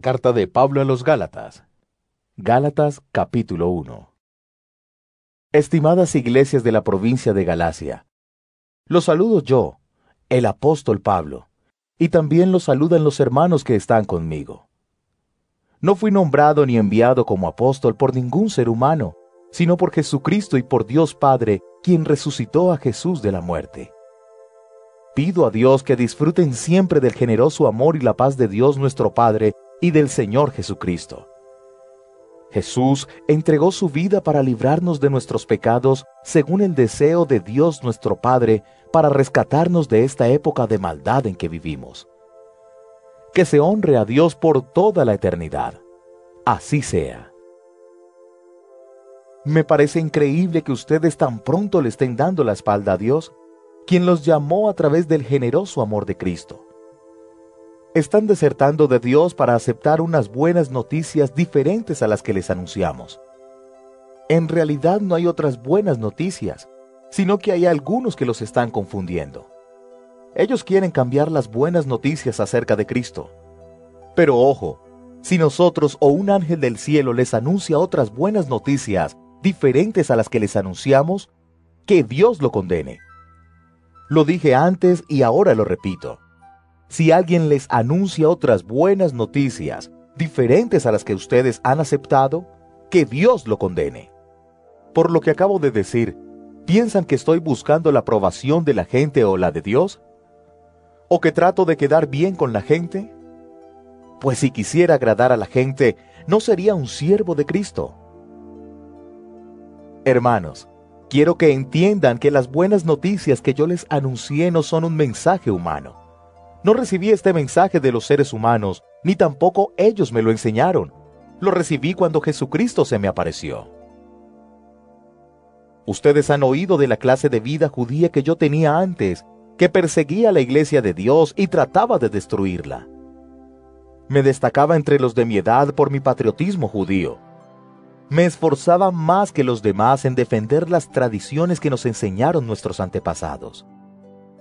Carta de Pablo a los Gálatas. Gálatas capítulo 1. Estimadas iglesias de la provincia de Galacia, los saludo yo, el apóstol Pablo, y también los saludan los hermanos que están conmigo. No fui nombrado ni enviado como apóstol por ningún ser humano, sino por Jesucristo y por Dios Padre, quien resucitó a Jesús de la muerte. Pido a Dios que disfruten siempre del generoso amor y la paz de Dios nuestro Padre y del Señor Jesucristo. Jesús entregó su vida para librarnos de nuestros pecados según el deseo de Dios nuestro Padre, para rescatarnos de esta época de maldad en que vivimos. Que se honre a Dios por toda la eternidad. Así sea. Me parece increíble que ustedes tan pronto le estén dando la espalda a Dios, quien los llamó a través del generoso amor de Cristo. Están desertando de Dios para aceptar unas buenas noticias diferentes a las que les anunciamos. En realidad no hay otras buenas noticias, sino que hay algunos que los están confundiendo. Ellos quieren cambiar las buenas noticias acerca de Cristo. Pero ojo, si nosotros o un ángel del cielo les anuncia otras buenas noticias diferentes a las que les anunciamos, que Dios lo condene. Lo dije antes y ahora lo repito. Si alguien les anuncia otras buenas noticias diferentes a las que ustedes han aceptado, que Dios lo condene. Por lo que acabo de decir, ¿piensan que estoy buscando la aprobación de la gente o la de Dios? ¿O que trato de quedar bien con la gente? Pues si quisiera agradar a la gente, no sería un siervo de Cristo. Hermanos, quiero que entiendan que las buenas noticias que yo les anuncié no son un mensaje humano. No recibí este mensaje de los seres humanos, ni tampoco ellos me lo enseñaron. Lo recibí cuando Jesucristo se me apareció. Ustedes han oído de la clase de vida judía que yo tenía antes, que perseguía a la iglesia de Dios y trataba de destruirla. Me destacaba entre los de mi edad por mi patriotismo judío. Me esforzaba más que los demás en defender las tradiciones que nos enseñaron nuestros antepasados.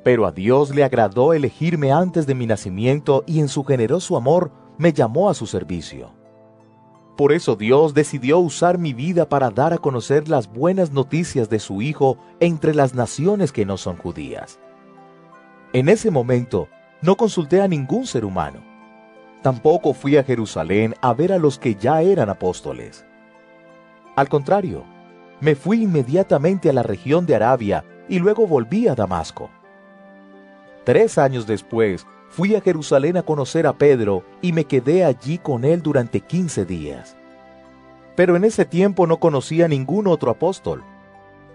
Pero a Dios le agradó elegirme antes de mi nacimiento y en su generoso amor me llamó a su servicio. Por eso Dios decidió usar mi vida para dar a conocer las buenas noticias de su Hijo entre las naciones que no son judías. En ese momento no consulté a ningún ser humano. Tampoco fui a Jerusalén a ver a los que ya eran apóstoles. Al contrario, me fui inmediatamente a la región de Arabia y luego volví a Damasco. 3 años después, fui a Jerusalén a conocer a Pedro y me quedé allí con él durante 15 días. Pero en ese tiempo no conocí a ningún otro apóstol.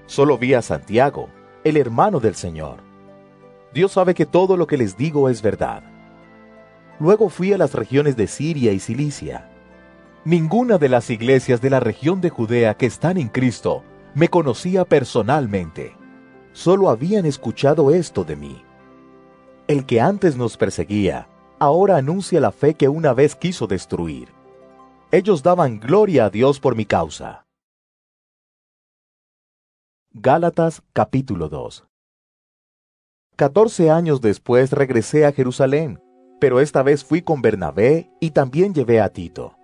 Solo vi a Santiago, el hermano del Señor. Dios sabe que todo lo que les digo es verdad. Luego fui a las regiones de Siria y Cilicia. Ninguna de las iglesias de la región de Judea que están en Cristo me conocía personalmente. Solo habían escuchado esto de mí. El que antes nos perseguía, ahora anuncia la fe que una vez quiso destruir. Ellos daban gloria a Dios por mi causa. Gálatas capítulo 2. 14 años después regresé a Jerusalén, pero esta vez fui con Bernabé y también llevé a Tito.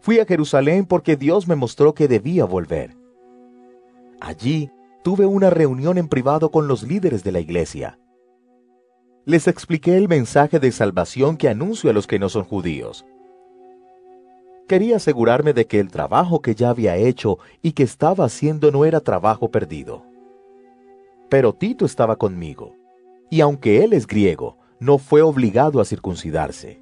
Fui a Jerusalén porque Dios me mostró que debía volver. Allí tuve una reunión en privado con los líderes de la iglesia. Les expliqué el mensaje de salvación que anuncio a los que no son judíos. Quería asegurarme de que el trabajo que ya había hecho y que estaba haciendo no era trabajo perdido. Pero Tito estaba conmigo, y aunque él es griego, no fue obligado a circuncidarse.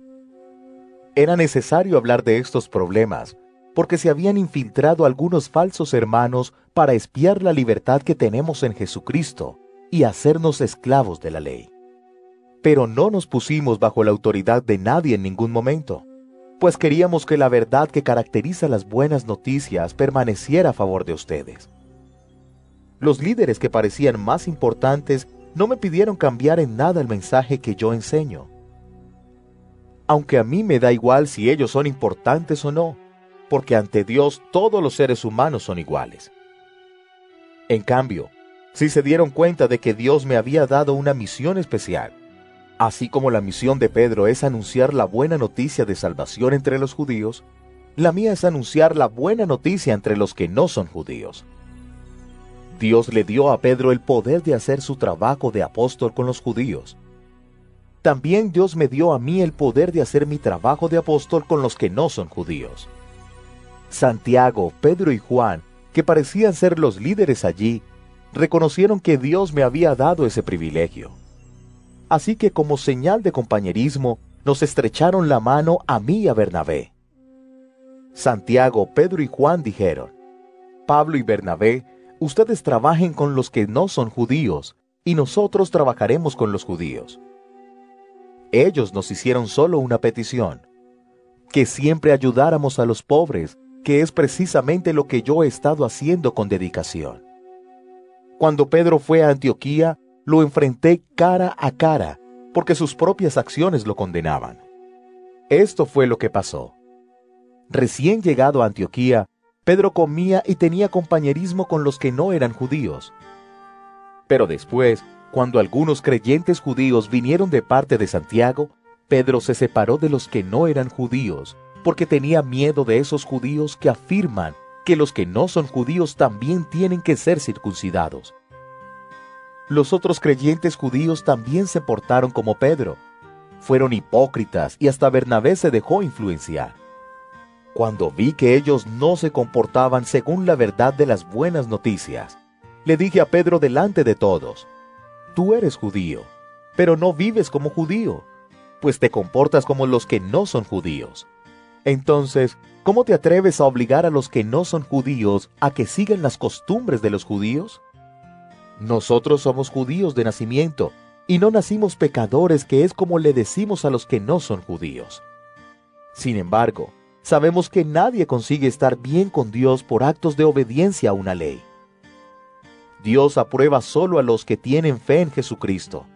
Era necesario hablar de estos problemas, porque se habían infiltrado algunos falsos hermanos para espiar la libertad que tenemos en Jesucristo y hacernos esclavos de la ley. Pero no nos pusimos bajo la autoridad de nadie en ningún momento, pues queríamos que la verdad que caracteriza las buenas noticias permaneciera a favor de ustedes. Los líderes que parecían más importantes no me pidieron cambiar en nada el mensaje que yo enseño. Aunque a mí me da igual si ellos son importantes o no, porque ante Dios todos los seres humanos son iguales. En cambio, si se dieron cuenta de que Dios me había dado una misión especial, Así como la misión de Pedro es anunciar la buena noticia de salvación entre los judíos, la mía es anunciar la buena noticia entre los que no son judíos. Dios le dio a Pedro el poder de hacer su trabajo de apóstol con los judíos. También Dios me dio a mí el poder de hacer mi trabajo de apóstol con los que no son judíos. Santiago, Pedro y Juan, que parecían ser los líderes allí, reconocieron que Dios me había dado ese privilegio. Así que como señal de compañerismo, nos estrecharon la mano a mí y a Bernabé. Santiago, Pedro y Juan dijeron: Pablo y Bernabé, ustedes trabajen con los que no son judíos, y nosotros trabajaremos con los judíos. Ellos nos hicieron solo una petición: que siempre ayudáramos a los pobres, que es precisamente lo que yo he estado haciendo con dedicación. Cuando Pedro fue a Antioquía, lo enfrenté cara a cara, porque sus propias acciones lo condenaban. Esto fue lo que pasó. Recién llegado a Antioquía, Pedro comía y tenía compañerismo con los que no eran judíos. Pero después, cuando algunos creyentes judíos vinieron de parte de Santiago, Pedro se separó de los que no eran judíos, porque tenía miedo de esos judíos que afirman que los que no son judíos también tienen que ser circuncidados. Los otros creyentes judíos también se portaron como Pedro. Fueron hipócritas y hasta Bernabé se dejó influenciar. Cuando vi que ellos no se comportaban según la verdad de las buenas noticias, le dije a Pedro delante de todos: tú eres judío, pero no vives como judío, pues te comportas como los que no son judíos. Entonces, ¿cómo te atreves a obligar a los que no son judíos a que sigan las costumbres de los judíos? Nosotros somos judíos de nacimiento, y no nacimos pecadores, que es como le decimos a los que no son judíos. Sin embargo, sabemos que nadie consigue estar bien con Dios por actos de obediencia a una ley. Dios aprueba solo a los que tienen fe en Jesucristo.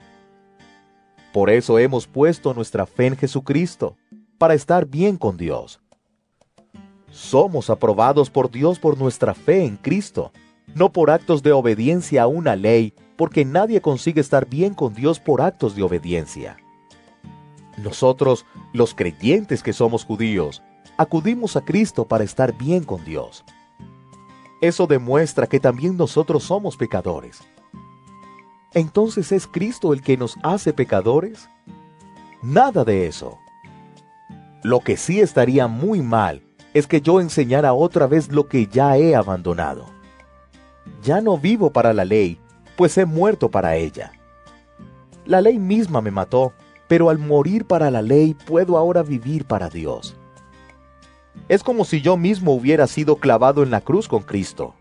Por eso hemos puesto nuestra fe en Jesucristo, para estar bien con Dios. Somos aprobados por Dios por nuestra fe en Cristo, no por actos de obediencia a una ley, porque nadie consigue estar bien con Dios por actos de obediencia. Nosotros, los creyentes que somos judíos, acudimos a Cristo para estar bien con Dios. Eso demuestra que también nosotros somos pecadores. ¿Entonces es Cristo el que nos hace pecadores? Nada de eso. Lo que sí estaría muy mal es que yo enseñara otra vez lo que ya he abandonado. Ya no vivo para la ley, pues he muerto para ella. La ley misma me mató, pero al morir para la ley puedo ahora vivir para Dios. Es como si yo mismo hubiera sido clavado en la cruz con Cristo.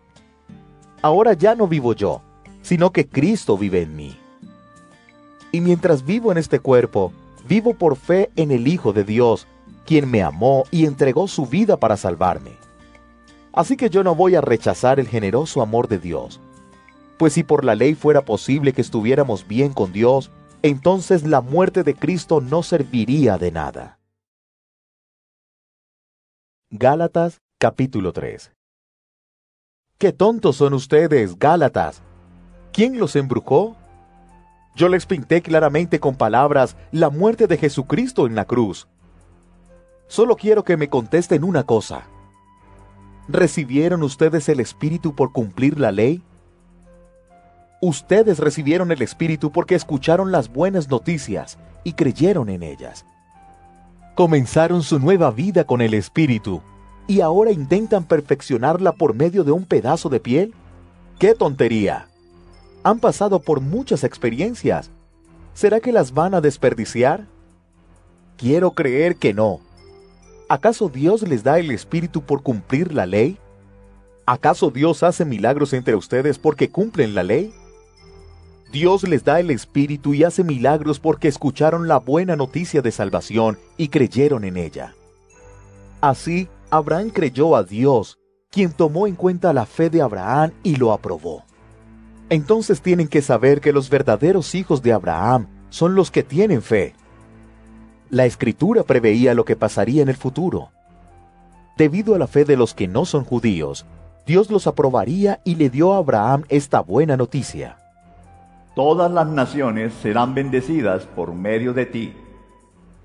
Ahora ya no vivo yo, sino que Cristo vive en mí. Y mientras vivo en este cuerpo, vivo por fe en el Hijo de Dios, quien me amó y entregó su vida para salvarme. Así que yo no voy a rechazar el generoso amor de Dios, pues si por la ley fuera posible que estuviéramos bien con Dios, entonces la muerte de Cristo no serviría de nada. Gálatas capítulo 3. ¡Qué tontos son ustedes, Gálatas! ¿Quién los embrujó? Yo les pinté claramente con palabras la muerte de Jesucristo en la cruz. Solo quiero que me contesten una cosa. ¿Recibieron ustedes el Espíritu por cumplir la ley? Ustedes recibieron el Espíritu porque escucharon las buenas noticias y creyeron en ellas. Comenzaron su nueva vida con el Espíritu y ahora intentan perfeccionarla por medio de un pedazo de piel. ¡Qué tontería! Han pasado por muchas experiencias. ¿Será que las van a desperdiciar? Quiero creer que no. ¿Acaso Dios les da el Espíritu por cumplir la ley? ¿Acaso Dios hace milagros entre ustedes porque cumplen la ley? Dios les da el Espíritu y hace milagros porque escucharon la buena noticia de salvación y creyeron en ella. Así, Abraham creyó a Dios, quien tomó en cuenta la fe de Abraham y lo aprobó. Entonces tienen que saber que los verdaderos hijos de Abraham son los que tienen fe. La Escritura preveía lo que pasaría en el futuro. Debido a la fe de los que no son judíos, Dios los aprobaría y le dio a Abraham esta buena noticia. Todas las naciones serán bendecidas por medio de ti.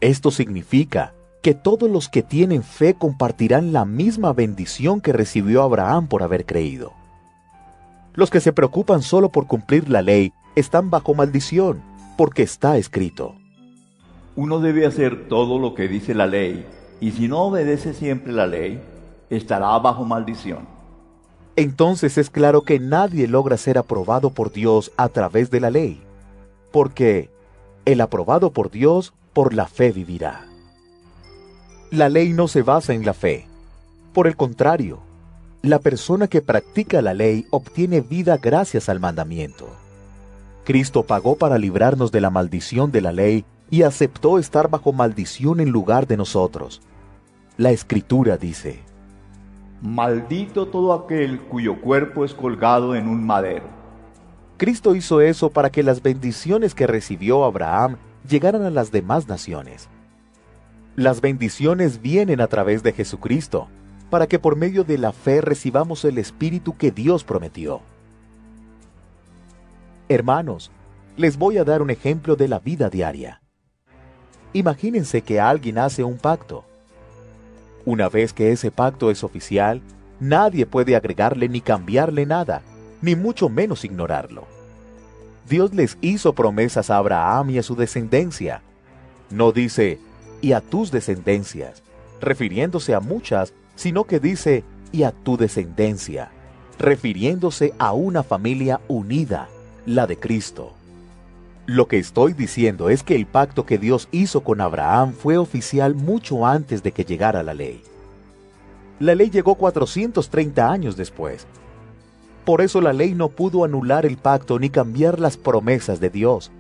Esto significa que todos los que tienen fe compartirán la misma bendición que recibió Abraham por haber creído. Los que se preocupan solo por cumplir la ley están bajo maldición, porque está escrito: Uno debe hacer todo lo que dice la ley, y si no obedece siempre la ley, estará bajo maldición. Entonces es claro que nadie logra ser aprobado por Dios a través de la ley, porque el aprobado por Dios por la fe vivirá. La ley no se basa en la fe. Por el contrario, la persona que practica la ley obtiene vida gracias al mandamiento. Cristo pagó para librarnos de la maldición de la ley y aceptó estar bajo maldición en lugar de nosotros. La Escritura dice: Maldito todo aquel cuyo cuerpo es colgado en un madero. Cristo hizo eso para que las bendiciones que recibió Abraham llegaran a las demás naciones. Las bendiciones vienen a través de Jesucristo, para que por medio de la fe recibamos el Espíritu que Dios prometió. Hermanos, les voy a dar un ejemplo de la vida diaria. Imagínense que alguien hace un pacto. Una vez que ese pacto es oficial, nadie puede agregarle ni cambiarle nada, ni mucho menos ignorarlo. Dios les hizo promesas a Abraham y a su descendencia. No dice: y a tus descendencias, refiriéndose a muchas, sino que dice: y a tu descendencia, refiriéndose a una familia unida, la de Cristo. Lo que estoy diciendo es que el pacto que Dios hizo con Abraham fue oficial mucho antes de que llegara la ley. La ley llegó 430 años después. Por eso la ley no pudo anular el pacto ni cambiar las promesas de Dios.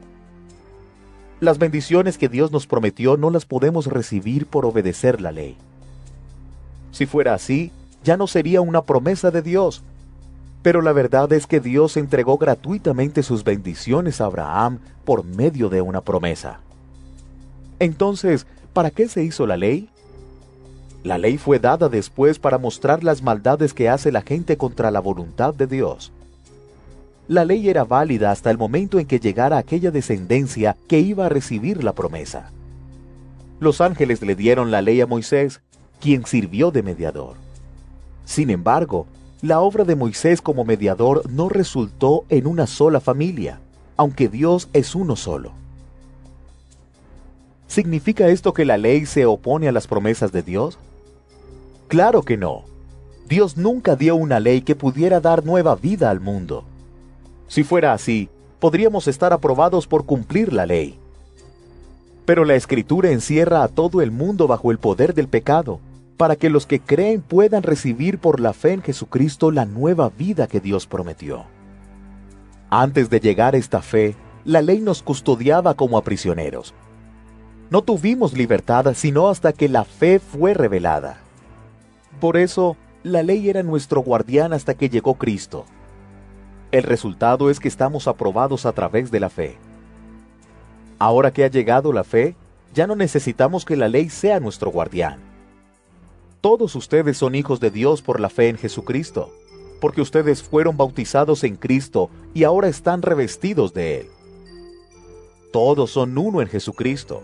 Las bendiciones que Dios nos prometió no las podemos recibir por obedecer la ley. Si fuera así, ya no sería una promesa de Dios. Pero la verdad es que Dios entregó gratuitamente sus bendiciones a Abraham por medio de una promesa. Entonces, ¿para qué se hizo la ley? La ley fue dada después para mostrar las maldades que hace la gente contra la voluntad de Dios. La ley era válida hasta el momento en que llegara aquella descendencia que iba a recibir la promesa. Los ángeles le dieron la ley a Moisés, quien sirvió de mediador. Sin embargo, la obra de Moisés como mediador no resultó en una sola familia, aunque Dios es uno solo. ¿Significa esto que la ley se opone a las promesas de Dios? Claro que no. Dios nunca dio una ley que pudiera dar nueva vida al mundo. Si fuera así, podríamos estar aprobados por cumplir la ley. Pero la Escritura encierra a todo el mundo bajo el poder del pecado, para que los que creen puedan recibir por la fe en Jesucristo la nueva vida que Dios prometió. Antes de llegar a esta fe, la ley nos custodiaba como a prisioneros. No tuvimos libertad sino hasta que la fe fue revelada. Por eso, la ley era nuestro guardián hasta que llegó Cristo. El resultado es que estamos aprobados a través de la fe. Ahora que ha llegado la fe, ya no necesitamos que la ley sea nuestro guardián. Todos ustedes son hijos de Dios por la fe en Jesucristo, porque ustedes fueron bautizados en Cristo y ahora están revestidos de Él. Todos son uno en Jesucristo.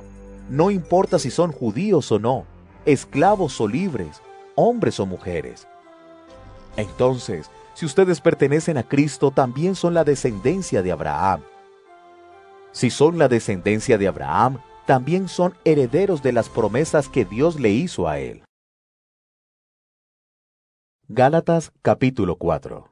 No importa si son judíos o no, esclavos o libres, hombres o mujeres. Entonces, si ustedes pertenecen a Cristo, también son la descendencia de Abraham. Si son la descendencia de Abraham, también son herederos de las promesas que Dios le hizo a él. Gálatas capítulo 4.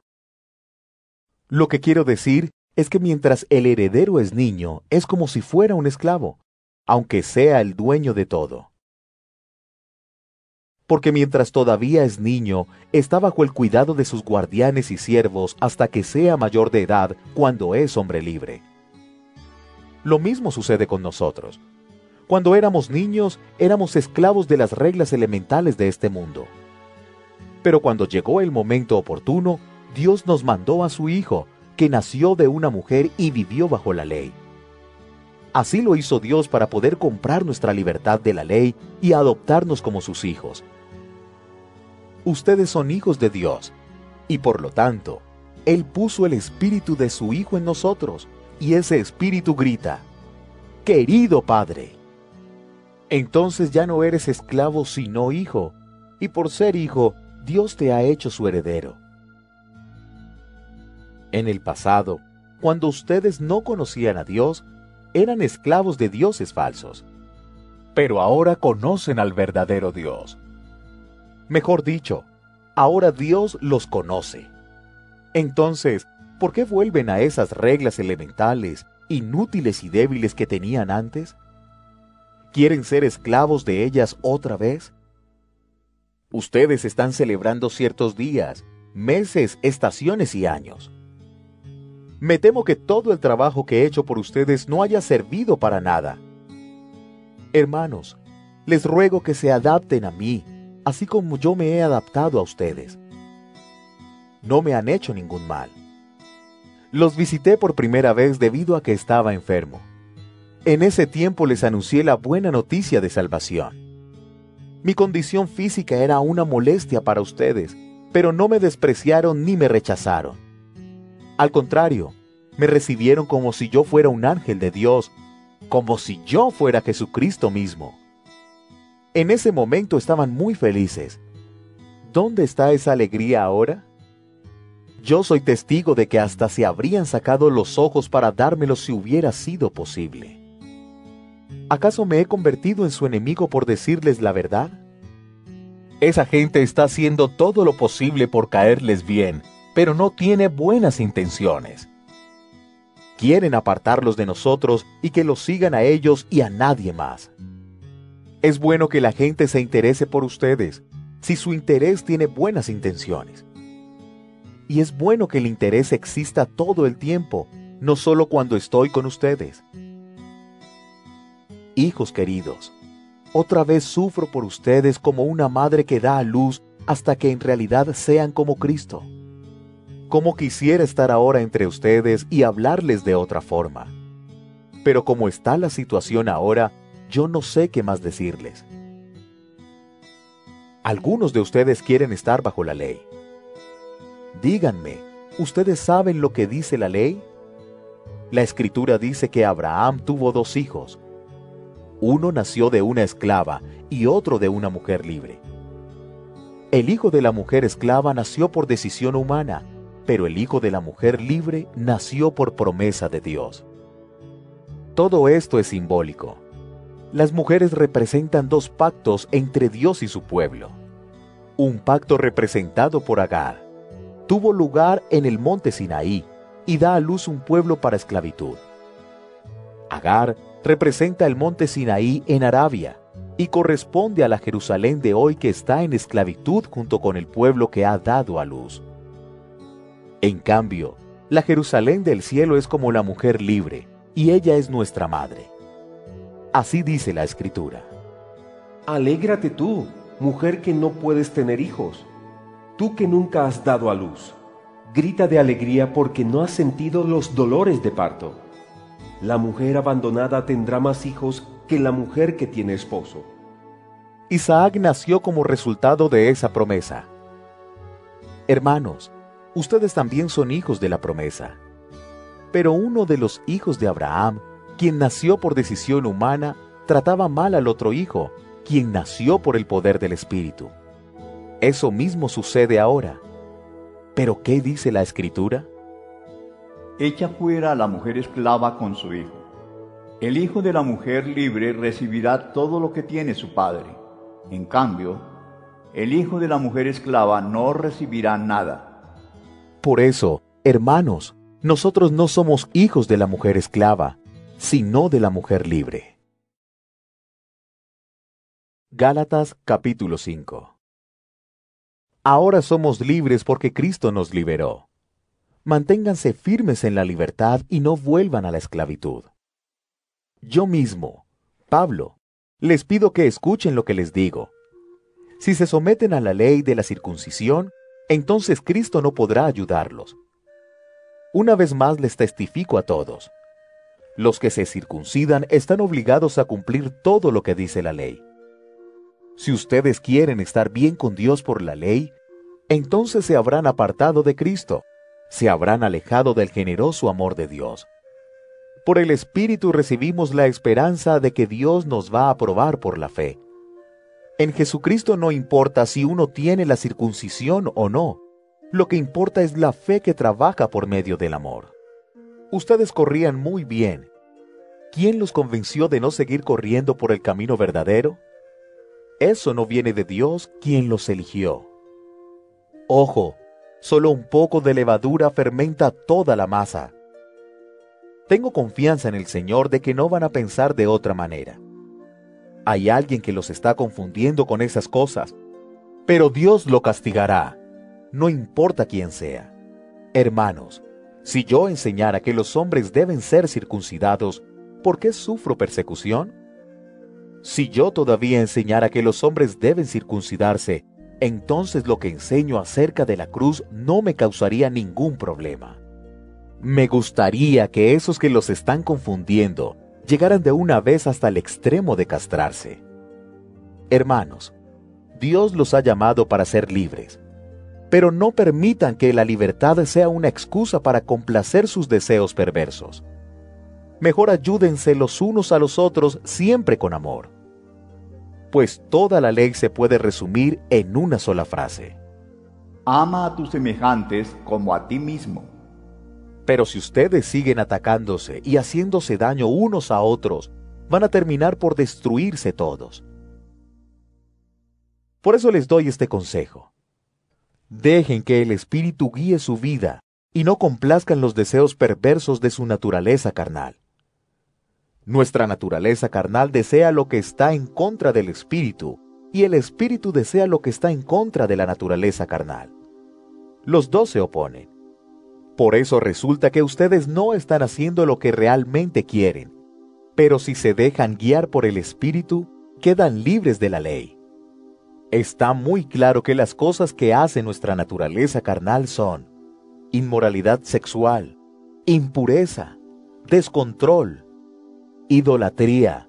Lo que quiero decir es que mientras el heredero es niño, es como si fuera un esclavo, aunque sea el dueño de todo. Porque mientras todavía es niño, está bajo el cuidado de sus guardianes y siervos hasta que sea mayor de edad, cuando es hombre libre. Lo mismo sucede con nosotros. Cuando éramos niños, éramos esclavos de las reglas elementales de este mundo. Pero cuando llegó el momento oportuno, Dios nos mandó a su Hijo, que nació de una mujer y vivió bajo la ley. Así lo hizo Dios para poder comprar nuestra libertad de la ley y adoptarnos como sus hijos. Ustedes son hijos de Dios, y por lo tanto, Él puso el Espíritu de su Hijo en nosotros, y ese espíritu grita: «Querido Padre». Entonces ya no eres esclavo sino hijo, y por ser hijo, Dios te ha hecho su heredero. En el pasado, cuando ustedes no conocían a Dios, eran esclavos de dioses falsos. Pero ahora conocen al verdadero Dios. Mejor dicho, ahora Dios los conoce. Entonces, ¿por qué vuelven a esas reglas elementales, inútiles y débiles que tenían antes? ¿Quieren ser esclavos de ellas otra vez? Ustedes están celebrando ciertos días, meses, estaciones y años. Me temo que todo el trabajo que he hecho por ustedes no haya servido para nada. Hermanos, les ruego que se adapten a mí, así como yo me he adaptado a ustedes. No me han hecho ningún mal. Los visité por primera vez debido a que estaba enfermo. En ese tiempo les anuncié la buena noticia de salvación. Mi condición física era una molestia para ustedes, pero no me despreciaron ni me rechazaron. Al contrario, me recibieron como si yo fuera un ángel de Dios, como si yo fuera Jesucristo mismo. En ese momento estaban muy felices. ¿Dónde está esa alegría ahora? Yo soy testigo de que hasta se habrían sacado los ojos para dármelos si hubiera sido posible. ¿Acaso me he convertido en su enemigo por decirles la verdad? Esa gente está haciendo todo lo posible por caerles bien, pero no tiene buenas intenciones. Quieren apartarlos de nosotros y que los sigan a ellos y a nadie más. Es bueno que la gente se interese por ustedes, si su interés tiene buenas intenciones. Y es bueno que el interés exista todo el tiempo, no solo cuando estoy con ustedes. Hijos queridos, otra vez sufro por ustedes como una madre que da a luz hasta que en realidad sean como Cristo. Como quisiera estar ahora entre ustedes y hablarles de otra forma. Pero como está la situación ahora, yo no sé qué más decirles. Algunos de ustedes quieren estar bajo la ley. Díganme, ¿ustedes saben lo que dice la ley? La Escritura dice que Abraham tuvo 2 hijos. Uno nació de una esclava y otro de una mujer libre. El hijo de la mujer esclava nació por decisión humana, pero el hijo de la mujer libre nació por promesa de Dios. Todo esto es simbólico. Las mujeres representan 2 pactos entre Dios y su pueblo. Un pacto representado por Agar tuvo lugar en el monte Sinaí y da a luz un pueblo para esclavitud. Agar representa el monte Sinaí en Arabia y corresponde a la Jerusalén de hoy que está en esclavitud junto con el pueblo que ha dado a luz. En cambio, la Jerusalén del cielo es como la mujer libre, y ella es nuestra madre. Así dice la Escritura. Alégrate tú, mujer que no puedes tener hijos, tú que nunca has dado a luz. Grita de alegría porque no has sentido los dolores de parto. La mujer abandonada tendrá más hijos que la mujer que tiene esposo. Isaac nació como resultado de esa promesa. Hermanos, ustedes también son hijos de la promesa. Pero uno de los hijos de Abraham, quien nació por decisión humana, trataba mal al otro hijo, quien nació por el poder del Espíritu. Eso mismo sucede ahora. ¿Pero qué dice la Escritura? Echa fuera a la mujer esclava con su hijo. El hijo de la mujer libre recibirá todo lo que tiene su padre. En cambio, el hijo de la mujer esclava no recibirá nada. Por eso, hermanos, nosotros no somos hijos de la mujer esclava, sino de la mujer libre. Gálatas capítulo 5. Ahora somos libres porque Cristo nos liberó. Manténganse firmes en la libertad y no vuelvan a la esclavitud. Yo mismo, Pablo, les pido que escuchen lo que les digo. Si se someten a la ley de la circuncisión, entonces Cristo no podrá ayudarlos. Una vez más les testifico a todos. Los que se circuncidan están obligados a cumplir todo lo que dice la ley. Si ustedes quieren estar bien con Dios por la ley, entonces se habrán apartado de Cristo, se habrán alejado del generoso amor de Dios. Por el Espíritu recibimos la esperanza de que Dios nos va a aprobar por la fe. En Jesucristo no importa si uno tiene la circuncisión o no. Lo que importa es la fe que trabaja por medio del amor. Ustedes corrían muy bien. ¿Quién los convenció de no seguir corriendo por el camino verdadero? Eso no viene de Dios, quien los eligió. Ojo, solo un poco de levadura fermenta toda la masa. Tengo confianza en el Señor de que no van a pensar de otra manera. Hay alguien que los está confundiendo con esas cosas, pero Dios lo castigará, no importa quién sea. Hermanos, si yo enseñara que los hombres deben ser circuncidados, ¿por qué sufro persecución? Si yo todavía enseñara que los hombres deben circuncidarse, entonces lo que enseño acerca de la cruz no me causaría ningún problema. Me gustaría que esos que los están confundiendo llegaran de una vez hasta el extremo de castrarse. Hermanos, Dios los ha llamado para ser libres, pero no permitan que la libertad sea una excusa para complacer sus deseos perversos. Mejor ayúdense los unos a los otros siempre con amor, pues toda la ley se puede resumir en una sola frase: ama a tus semejantes como a ti mismo. Pero si ustedes siguen atacándose y haciéndose daño unos a otros, van a terminar por destruirse todos. Por eso les doy este consejo: dejen que el Espíritu guíe su vida y no complazcan los deseos perversos de su naturaleza carnal. Nuestra naturaleza carnal desea lo que está en contra del Espíritu, y el Espíritu desea lo que está en contra de la naturaleza carnal. Los dos se oponen. Por eso resulta que ustedes no están haciendo lo que realmente quieren, pero si se dejan guiar por el Espíritu, quedan libres de la ley. Está muy claro que las cosas que hace nuestra naturaleza carnal son inmoralidad sexual, impureza, descontrol, idolatría,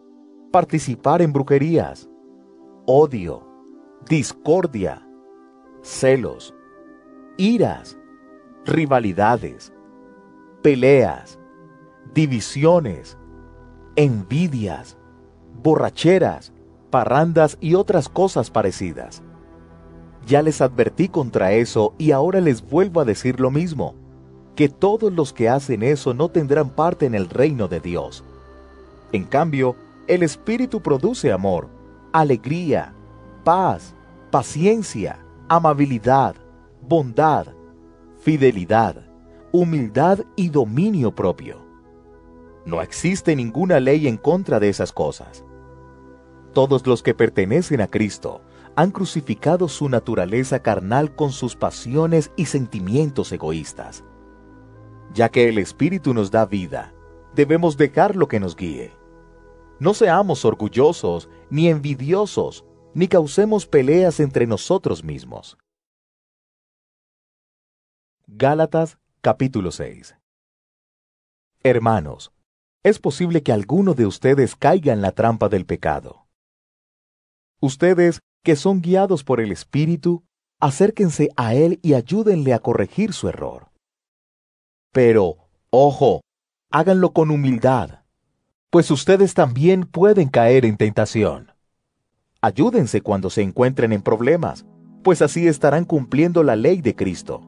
participar en brujerías, odio, discordia, celos, iras, rivalidades, peleas, divisiones, envidias, borracheras, parrandas y otras cosas parecidas. Ya les advertí contra eso y ahora les vuelvo a decir lo mismo, que todos los que hacen eso no tendrán parte en el reino de Dios. En cambio, el Espíritu produce amor, alegría, paz, paciencia, amabilidad, bondad, fidelidad, humildad y dominio propio. No existe ninguna ley en contra de esas cosas. Todos los que pertenecen a Cristo han crucificado su naturaleza carnal con sus pasiones y sentimientos egoístas. Ya que el Espíritu nos da vida, debemos dejar lo que nos guíe. No seamos orgullosos, ni envidiosos, ni causemos peleas entre nosotros mismos. Gálatas capítulo 6. Hermanos, es posible que alguno de ustedes caiga en la trampa del pecado. Ustedes, que son guiados por el Espíritu, acérquense a Él y ayúdenle a corregir su error. Pero, ojo, háganlo con humildad, pues ustedes también pueden caer en tentación. Ayúdense cuando se encuentren en problemas, pues así estarán cumpliendo la ley de Cristo.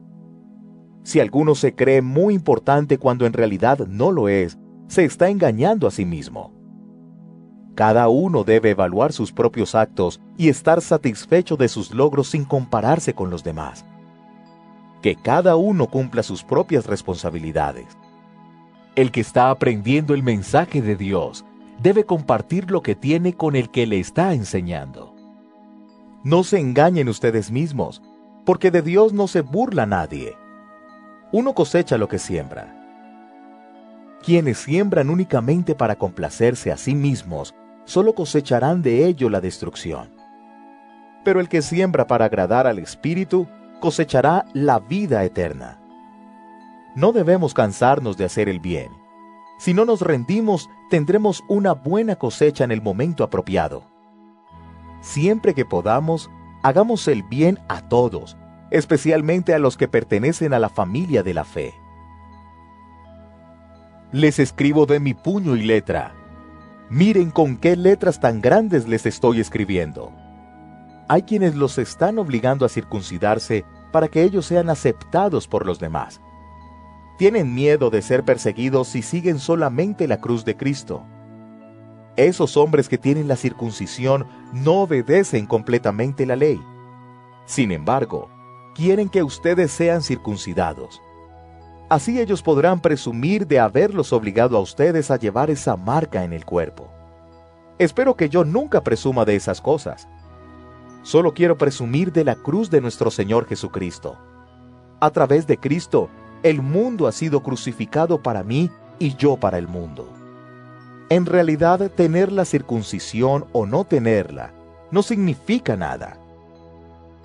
Si alguno se cree muy importante cuando en realidad no lo es, se está engañando a sí mismo. Cada uno debe evaluar sus propios actos y estar satisfecho de sus logros sin compararse con los demás. Que cada uno cumpla sus propias responsabilidades. El que está aprendiendo el mensaje de Dios debe compartir lo que tiene con el que le está enseñando. No se engañen ustedes mismos, porque de Dios no se burla nadie. Uno cosecha lo que siembra. Quienes siembran únicamente para complacerse a sí mismos, solo cosecharán de ello la destrucción. Pero el que siembra para agradar al Espíritu, cosechará la vida eterna. No debemos cansarnos de hacer el bien. Si no nos rendimos, tendremos una buena cosecha en el momento apropiado. Siempre que podamos, hagamos el bien a todos, especialmente a los que pertenecen a la familia de la fe. Les escribo de mi puño y letra. Miren con qué letras tan grandes les estoy escribiendo. Hay quienes los están obligando a circuncidarse para que ellos sean aceptados por los demás. Tienen miedo de ser perseguidos si siguen solamente la cruz de Cristo. Esos hombres que tienen la circuncisión no obedecen completamente la ley. Sin embargo, quieren que ustedes sean circuncidados. Así ellos podrán presumir de haberlos obligado a ustedes a llevar esa marca en el cuerpo. Espero que yo nunca presuma de esas cosas. Solo quiero presumir de la cruz de nuestro Señor Jesucristo. A través de Cristo, el mundo ha sido crucificado para mí y yo para el mundo. En realidad, tener la circuncisión o no tenerla no significa nada.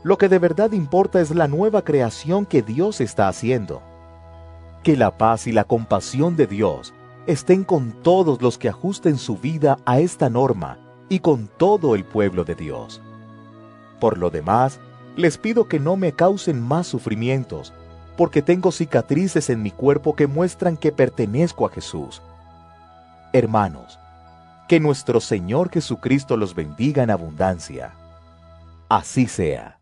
Lo que de verdad importa es la nueva creación que Dios está haciendo. Que la paz y la compasión de Dios estén con todos los que ajusten su vida a esta norma y con todo el pueblo de Dios. Por lo demás, les pido que no me causen más sufrimientos, porque tengo cicatrices en mi cuerpo que muestran que pertenezco a Jesús. Hermanos, que nuestro Señor Jesucristo los bendiga en abundancia. Así sea.